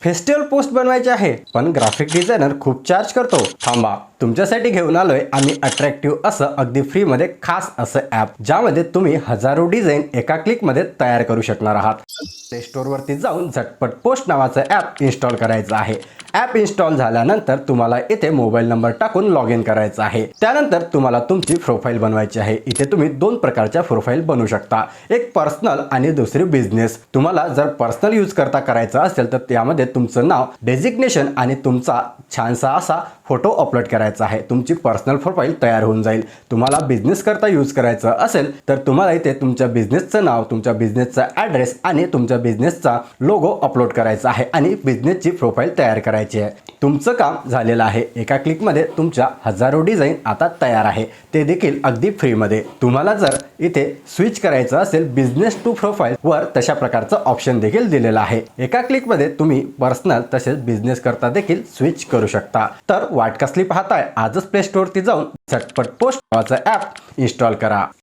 Festival post बनवायचे आहे पण ग्राफिक डिझायनर खूप चार्ज करतो। थांबा, तुमच्यासाठी घेऊन आलोय आम्ही अट्रॅक्टिव्ह असं अगदी फ्री मध्ये खास असं ॲप, ज्यामध्ये तुम्ही हजारो डिझाईन एका क्लिक मध्ये तयार करू शकणार आहात। प्ले स्टोर वरती जाऊन झटपट पोस्ट नावाचं ॲप इन्स्टॉल करायचं आहे। ॲप इन्स्टॉल झाल्यानंतर तुम्हाला इथे मोबाईल नंबर टाकून लॉग इन करायचं आहे। त्यानंतर तुम्हाला तुमची प्रोफाईल बनवायची आहे। इथे तुम्ही दोन प्रकारच्या प्रोफाईल बनवू शकता, एक पर्सनल आणि दुसरी बिझनेस। तुम्हाला जर पर्सनल यूज करता करायचं असेल तर त्यामध्ये तुमचं नाव, डेजिग्नेशन आणि तुमचा छानसा असा फोटो अपलोड करायचा आहे। तुमची पर्सनल प्रोफाईल तयार होऊन जाईल। तुम्हाला बिझनेस करता यूज करायचं असेल तर तुम्हाला इथे तुमच्या बिझनेसचं नाव, तुमच्या बिझनेसचा ॲड्रेस आणि तुमच्या बिझनेसचा लोगो अपलोड करायचा आहे आणि बिझनेसची प्रोफाईल तयार करायची आहे। तुमचं काम झालेलं आहे। एका क्लिकमध्ये तुमच्या हजारो डिझाईन आता तयार आहे, ते देखील अगदी फ्रीमध्ये। तुम्हाला जर इथे स्विच करायचं असेल बिझनेस टू प्रोफाईल वर तशा प्रकारचं ऑप्शन देखील दिलेलं आहे। एका क्लिकमध्ये तुम्ही पर्सनल तसेच बिझनेस करता देखील स्विच करू शकता। तर वाट कसली पाहताय, आजच प्ले स्टोअरवरती जाऊन झटपट पोस्ट नावाचं ॲप इन्स्टॉल करा।